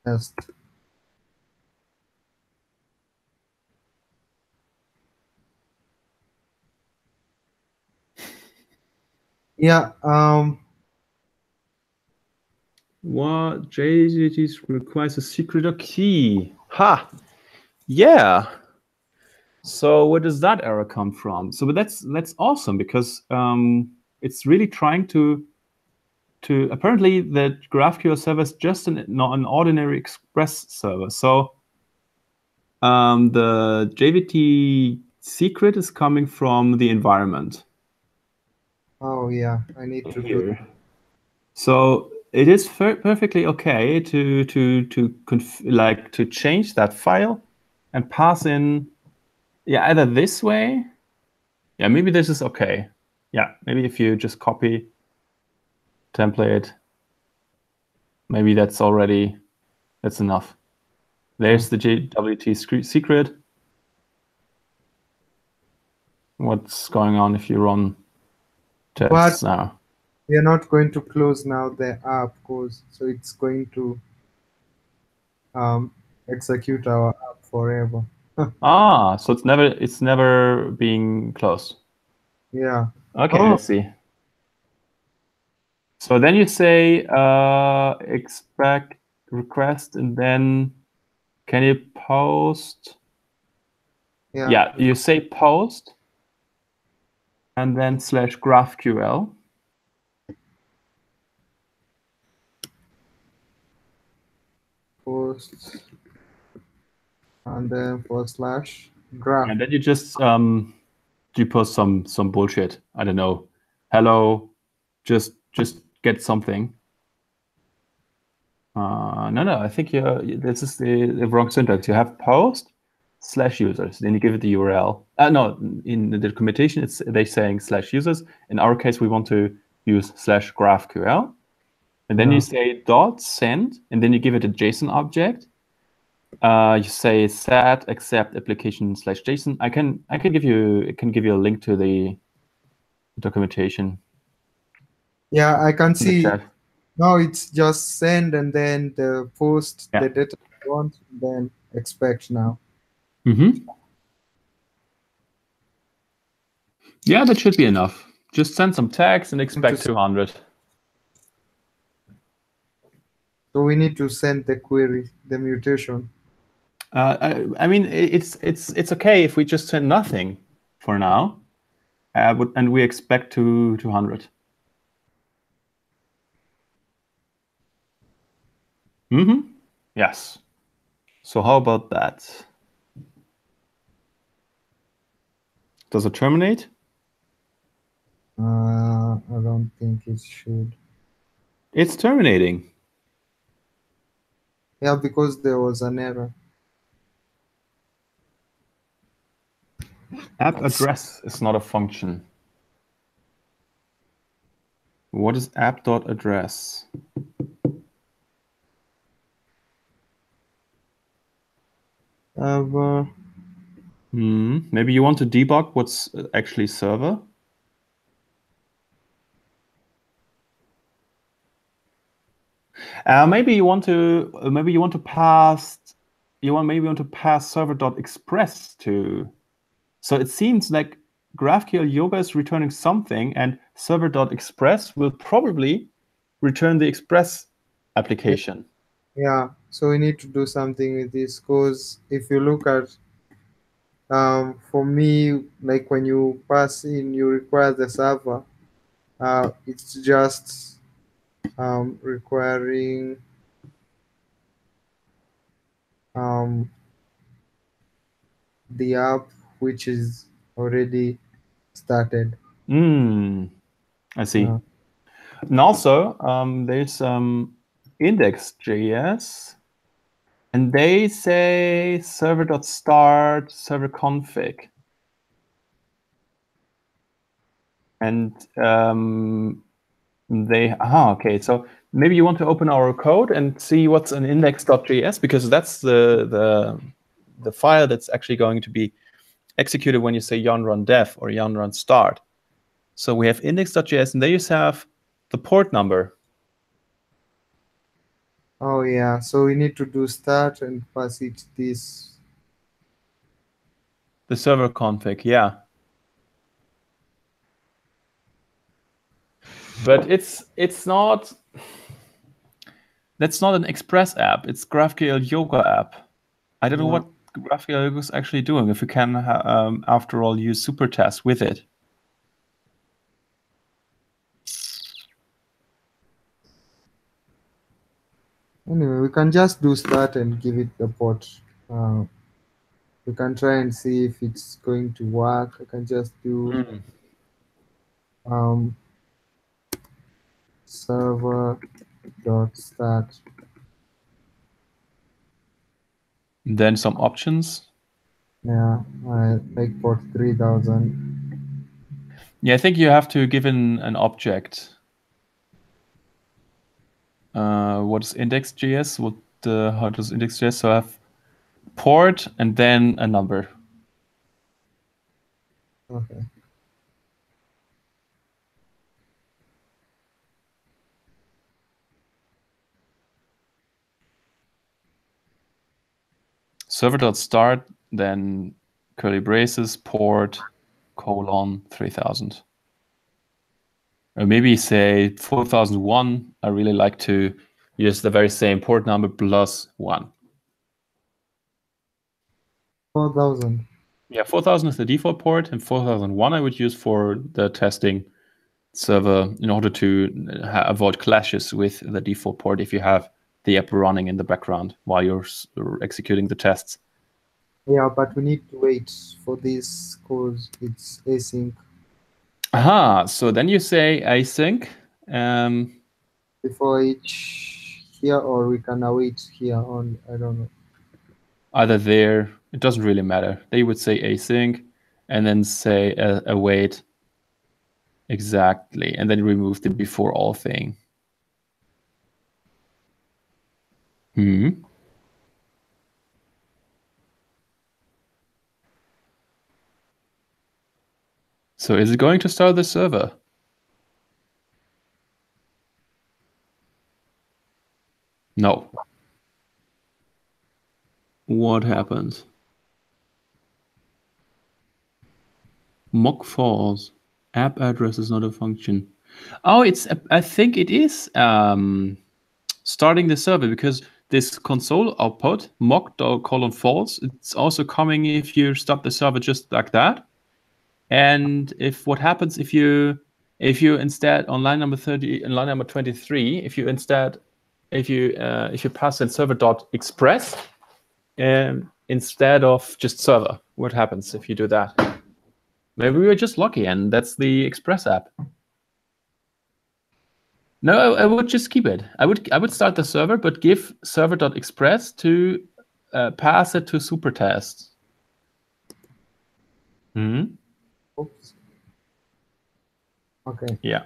Test. Yeah. What JGT requires a secret or key? Ha! Yeah. So where does that error come from? So that's awesome because it's really trying to apparently the GraphQL server is just not an ordinary Express server. So the JVT secret is coming from the environment. Oh yeah, I need to do that. So it is perfectly okay to change that file and pass in, either this way. Yeah, maybe this is okay. Yeah, maybe if you just copy template, maybe that's enough. There's the JWT secret. What's going on if you run tests now? We are not going to close now the app course, so it's going to execute our app forever. So it's never being closed. Yeah. Okay, let's see. So then you say expect request, and then can you post? Yeah, you say post, and then /GraphQL. Post, and then /graph. And then you just you post some bullshit. I don't know. Hello, just get something. No, I think this is the wrong syntax. You have post /users, then you give it the URL. No, in the documentation they're saying /users. In our case, we want to use /GraphQL, and then you say .send, and then you give it a JSON object. You say set accept application /JSON. I can give you a link to the documentation. Yeah, I can see. Now it's just send and then the post the data you want, then expect now. Yeah, that should be enough. Just send some tags and expect 200. So we need to send the query, the mutation. I mean, it's okay if we just send nothing for now, and we expect 200. Yes. So how about that? Does it terminate? I don't think it should. It's terminating. Yeah, because there was an error. App address is not a function. What is app.address? Maybe you want to debug what's actually server. Maybe you want to pass server.express to. So it seems like GraphQL Yoga is returning something, and server.express will probably return the Express application. Yeah, so we need to do something with this because if you look at for me, like when you pass in, you require the server. It's just requiring the app which is already started. I see. And also, there's index.js, and they say server.start server config. And okay. So maybe you want to open our code and see what's an index.js, because that's the file that's actually going to be executed when you say yarn run dev or yarn run start. So we have index.js, and there you have the port number. Oh yeah, so we need to do start and pass it this. The server config, yeah. But it's not. That's not an Express app. It's GraphQL Yoga app. I don't know what GraphQL Yoga is actually doing. If you can, after all, use Supertask with it. Anyway, we can just do start and give it the port. We can try and see if it's going to work. I can just do server dot start. Then some options. Yeah, I like port 3000. Yeah, I think you have to give in an object. What is index.js? How does index.js? So I have port and then a number. Okay. Server.start, then curly braces, port, colon, 3000. Or maybe say 4001. I really like to use the very same port number plus 1. 4000. Yeah, 4000 is the default port, and 4001 I would use for the testing server in order to avoid clashes with the default port if you have the app running in the background while you're executing the tests. Yeah, but we need to wait for this because it's async. Aha, so then you say async. Before each here, or we can await here on, I don't know. Either there, it doesn't really matter. They would say async and then say await exactly, and then remove the before all thing. So is it going to start the server? No. What happens? Mock false. App address is not a function. Oh, I think it is starting the server, because this console output mock:false, it's also coming if you start the server just like that. And what happens if you instead on line number 30 and line number 23, if you pass in server.express instead of just server, what happens if you do that? Maybe we were just lucky and that's the Express app. No, I would just keep it. I would start the server, but give server.express to pass it to supertest. Hmm? Oops. Okay. Yeah.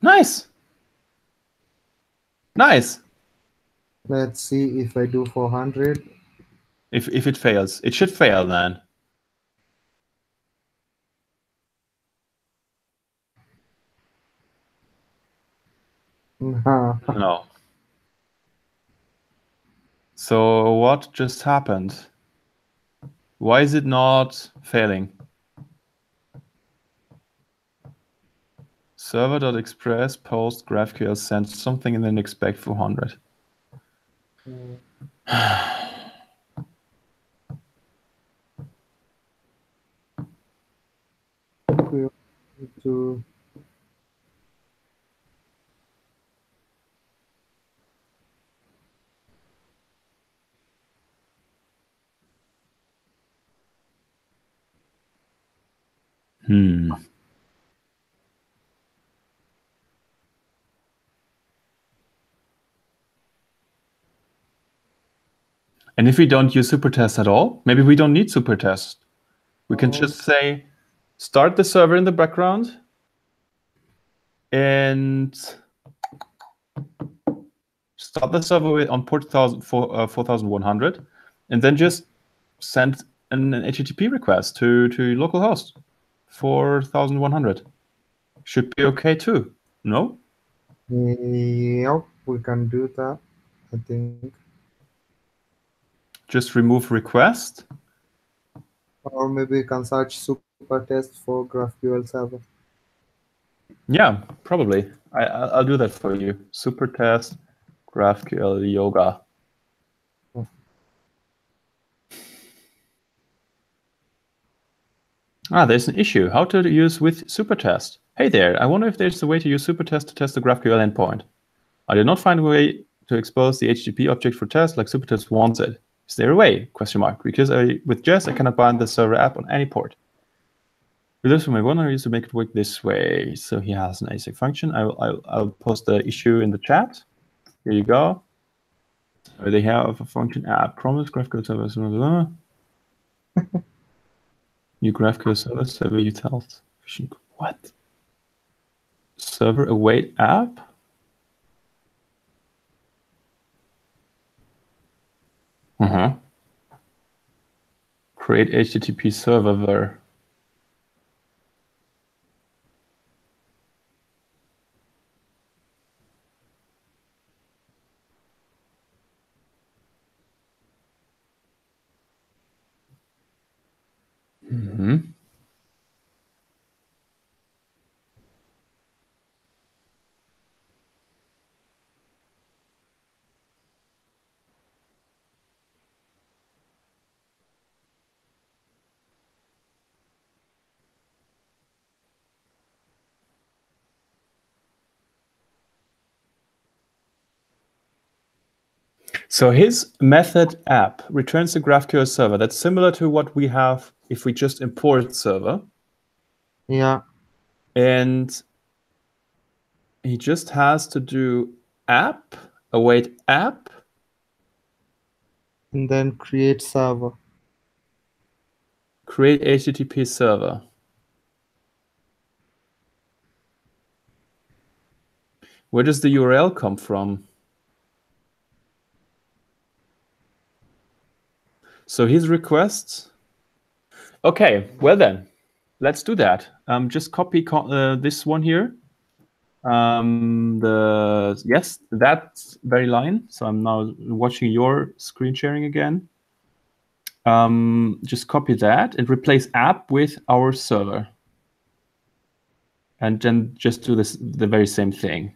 Nice. Nice. Let's see if I do 400. If it fails, it should fail then. No. So what just happened? Why is it not failing? Server.express post GraphQL sent something and then expect 400. To And if we don't use supertest at all, maybe we don't need supertest. We can just say, start the server in the background and start the server on port 4100, and then just send an HTTP request to localhost 4100. Should be okay too. No? Yep, we can do that, I think. Just remove request. Or maybe we can search supertest for GraphQL server. Yeah, probably. I'll do that for you. Supertest GraphQL Yoga. There's an issue. How to use with supertest. Hey there, I wonder if there's a way to use supertest to test the GraphQL endpoint. I did not find a way to expose the HTTP object for test like supertest wants it. Is there a way? Question mark. Because with Jest, I cannot bind the server app on any port. With this one, I want to use to make it work this way. So he has an async function. I'll post the issue in the chat. Here you go. So they have a function app promise GraphQL service. New GraphQL server utils. What? Server await app? Create HTTP server. So his method app returns the GraphQL server. That's similar to what we have if we just import server. Yeah. And he just has to do app, await app. And then create server. Create HTTP server. Where does the URL come from? So his requests. Okay, well then, let's do that. Just copy this one here. Yes, that very line. So I'm now watching your screen sharing again. Just copy that and replace app with our server. And then just do the very same thing.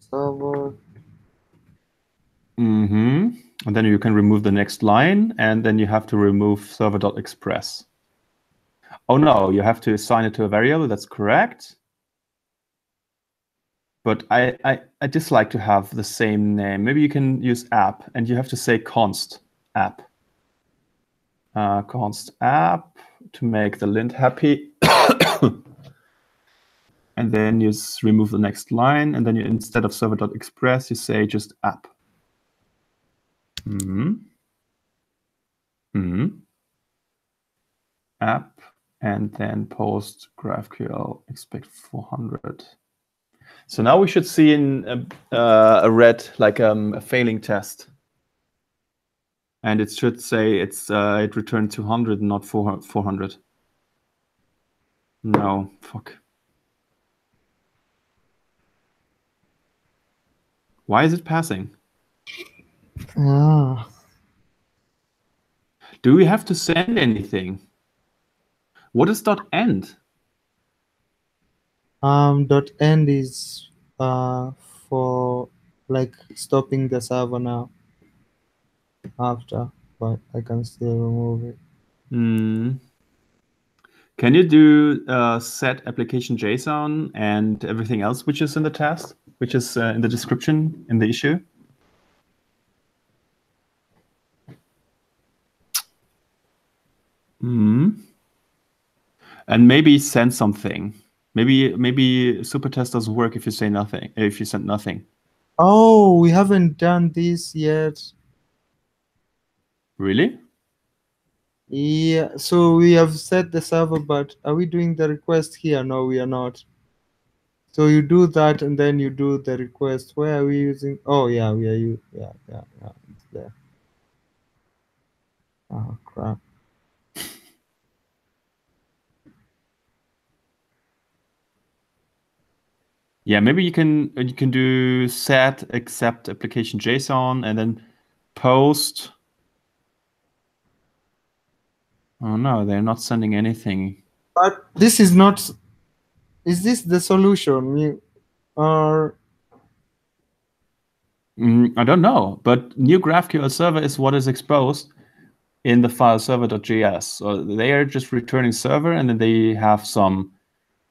Server. And then you can remove the next line, and then you have to remove server.express. Oh no, you have to assign it to a variable. That's correct. but I dislike to have the same name. Maybe you can use app, and you have to say const app. Const app to make the lint happy. And then you remove the next line, and then you, instead of server.express, you say just app. App, and then post GraphQL expect 400. So now we should see in a red, like a failing test. And it should say it returned 200, not 400. No, fuck. Why is it passing? Ah. Do we have to send anything? What is .end? .end is for like stopping the server now. After, but I can still remove it. Can you do set application JSON and everything else which is in the test, which is in the description in the issue? And maybe send something. Maybe Supertest doesn't work if you say nothing. If you send nothing. Oh, we haven't done this yet. Really? Yeah. So we have set the server, but are we doing the request here? No, we are not. So you do that, and then you do the request. Where are we using? Oh, yeah, we are. Yeah. It's there. Oh crap. Yeah, maybe you can do set accept application JSON and then post. Oh no, they're not sending anything. But this is not. Is this the solution? Or I don't know, but new GraphQL server is what is exposed in the file server.js. So they are just returning server, and then they have some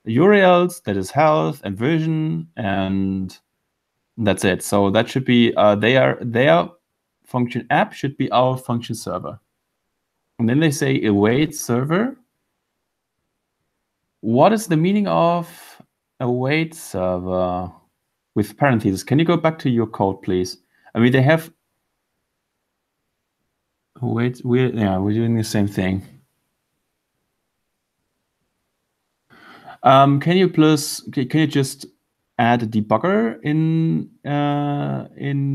URLs, that is health and version, and that's it. So that should be their function app should be our function server. And then they say await server. What is the meaning of await server with parentheses? Can you go back to your code, please? I mean, they have await. We're doing the same thing. Can you just add a debugger in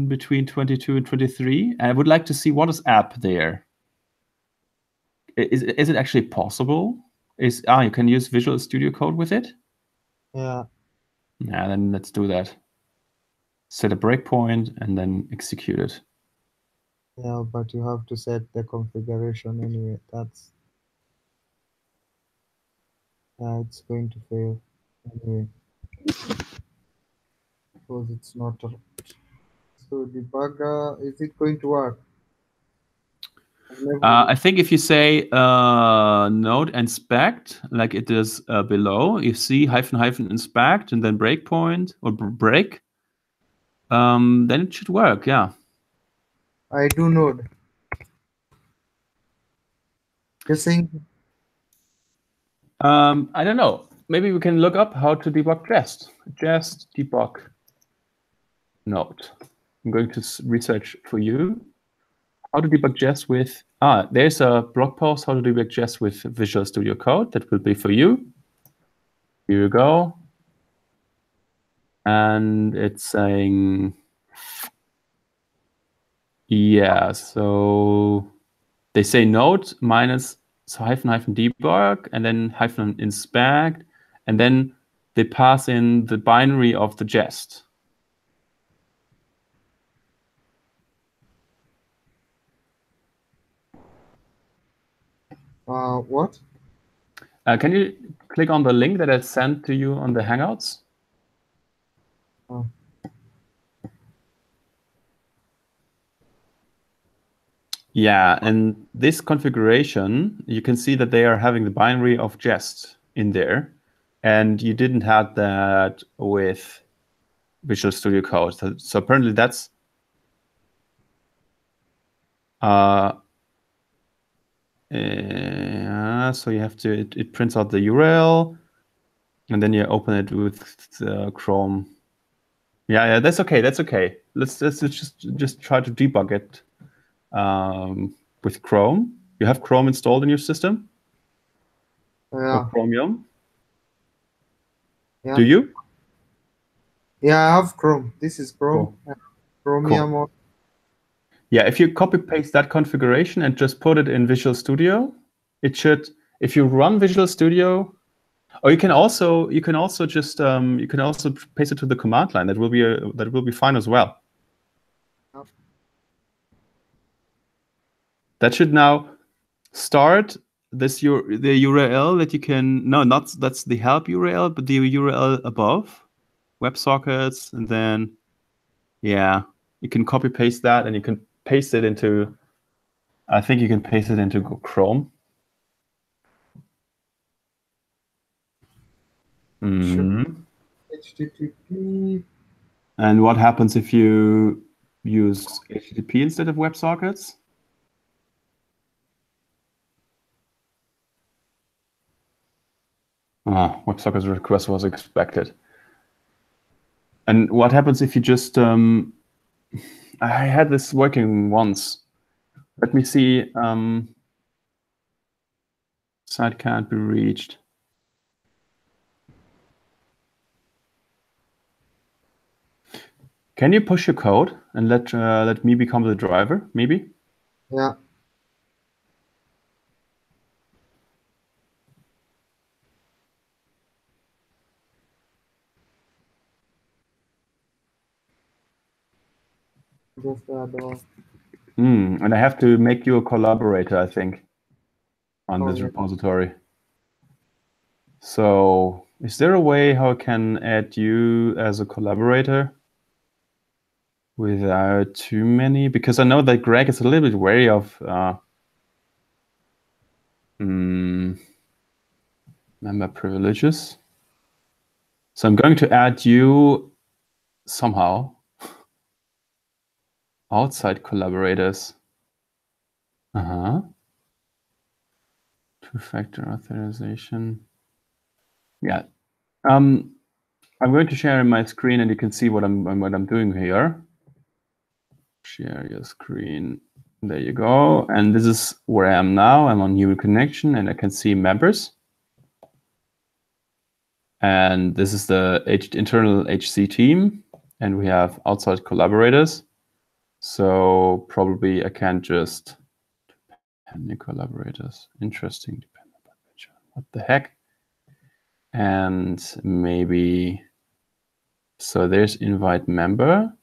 between 22 and 23? I would like to see what is app there. Is it actually possible? You can use Visual Studio Code with it? Yeah. Yeah, then let's do that. Set a breakpoint and then execute it. Yeah, but you have to set the configuration anyway. That's it's going to fail anyway because it's not. So debugger, is it going to work? I think if you say node inspect, like it is below, you see -- inspect and then breakpoint or break, then it should work, yeah. I do node. Guessing. I don't know. Maybe we can look up how to debug Jest. Jest debug node. I'm going to research for you how to debug Jest with. There's a blog post how to debug Jest with Visual Studio Code. That will be for you. Here you go. And it's saying, yeah, so they say node minus -- and then -inspect, and then they pass in the binary of the Jest. What? Can you click on the link that I sent to you on the Hangouts? Yeah, and this configuration, you can see that they are having the binary of Jest in there, and you didn't have that with Visual Studio Code. So apparently that's so you have to, it prints out the URL, and then you open it with Chrome. Yeah, that's okay. That's okay. Let's just try to debug it with Chrome. You have Chrome installed in your system? Yeah. Or Chromium? Yeah. Do you? Yeah, I have Chrome. This is Chrome. Cool. Chromium. Cool. Yeah, if you copy paste that configuration and just put it in Visual Studio, it should. If you run Visual Studio, or you can also just you can also paste it to the command line. That will be fine as well. Yep. That should now start this the URL that you can that's the help URL, but the URL above WebSockets, and then yeah, you can copy paste that and you can paste it into. I think you can paste it into Chrome. HTTP. And what happens if you use HTTP instead of WebSockets? WebSockets request was expected. And what happens if you just, I had this working once. Let me see, site can't be reached. Can you push your code and let me become the driver, maybe? Yeah. Just And I have to make you a collaborator, I think, on this repository. So is there a way how I can add you as a collaborator without too many? Because I know that Greg is a little bit wary of member privileges. So I'm going to add you somehow outside collaborators. Two-factor authorization. Yeah. I'm going to share my screen and you can see what I'm doing here. Share your screen. There you go. And this is where I am now. I'm on new connection and I can see members. And this is the internal HC team. And we have outside collaborators. So probably I can just new collaborators. Interesting. Dependent by page. What the heck? And maybe, so there's invite member,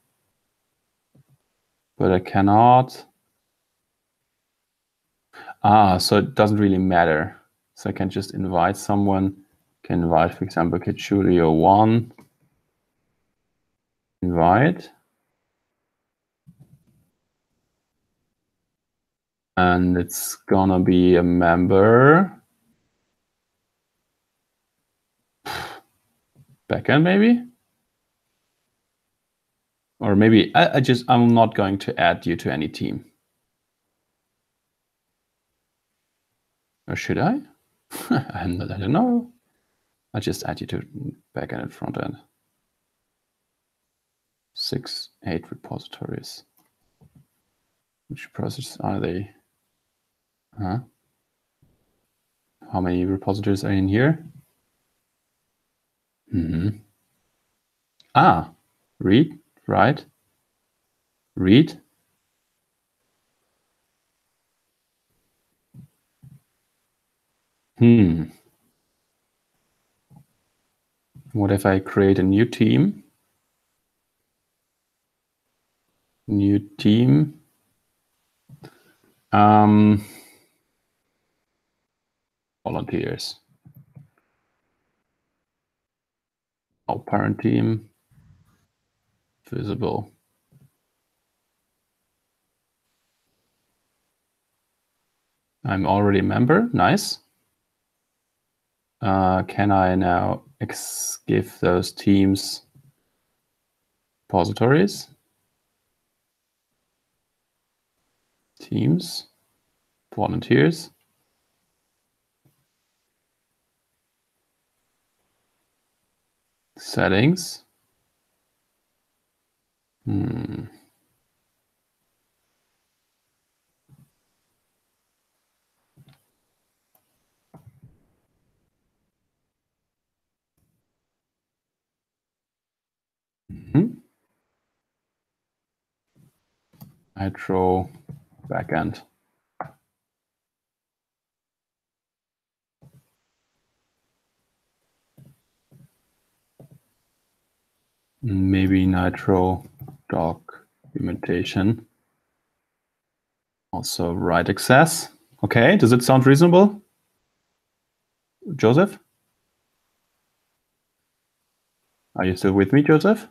but I cannot. So it doesn't really matter. So I can just invite someone. Can invite, for example, Kitchulio1. Invite. And it's gonna be a member. Backend maybe? Or maybe I'm not going to add you to any team. Or should I? I don't know. I just add you to backend and frontend. 6, 8 repositories. Which processes are they? How many repositories are in here? Read, write, read. What if I create a new team? New team. Volunteers. Oh, parent team. Visible. I'm already a member. Nice. Can I now give those teams repositories, teams, volunteers, settings. Nitro backend. Maybe Nitro documentation. Also write access. Okay, does it sound reasonable? Joseph? Are you still with me, Joseph?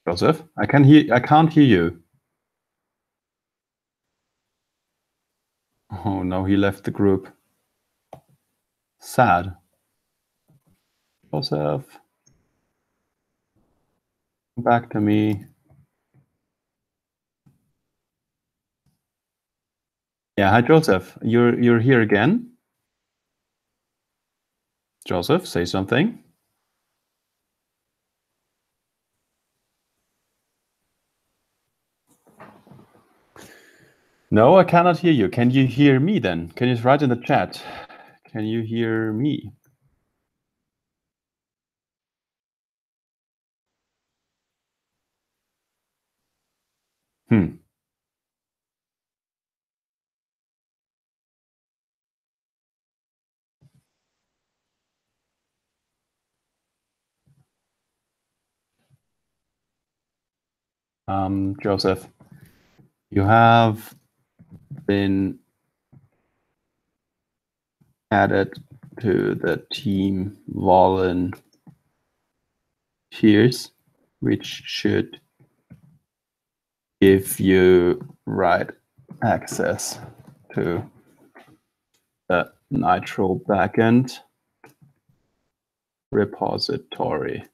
Joseph, I can't hear you. Oh no, he left the group. Sad. Joseph, come back to me. Yeah, hi Joseph. You're here again. Joseph, say something. No, I cannot hear you. Can you hear me then? Can you write in the chat? Can you hear me? Joseph, you have been added to the team volunteers, which should give you right access to the Nitro backend repository.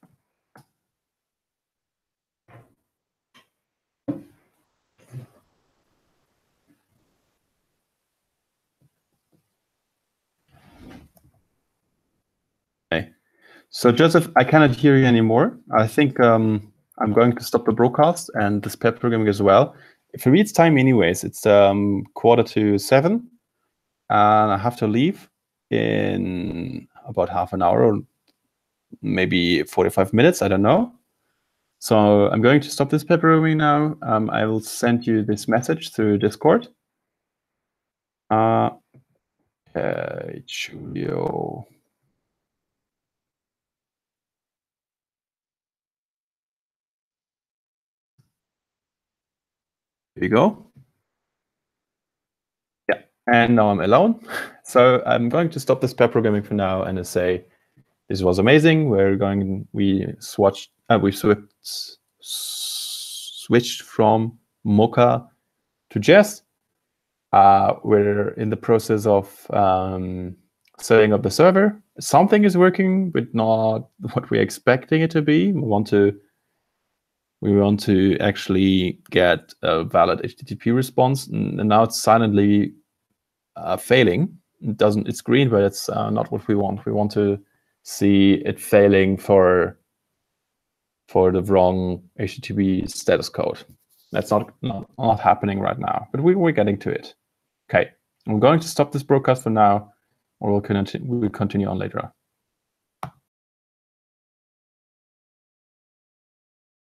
Okay. So Joseph, I cannot hear you anymore. I think I'm going to stop the broadcast and this pair programming as well. For me, it's time anyways. It's 6:45, and I have to leave in about half an hour or maybe 45 minutes. I don't know. So I'm going to stop this pair programming now. I will send you this message through Discord. Julio. Here you go. Yeah, and now I'm alone. So I'm going to stop this pair programming for now and say this was amazing. We switched from Mocha to Jest. We're in the process of setting up the server. Something is working, but not what we're expecting it to be. We want to actually get a valid HTTP response, and now it's silently failing. It's green, but it's not what we want. We want to see it failing for the wrong HTTP status code. That's not happening right now, but we're getting to it. Okay, I'm going to stop this broadcast for now, or we'll continue on later on.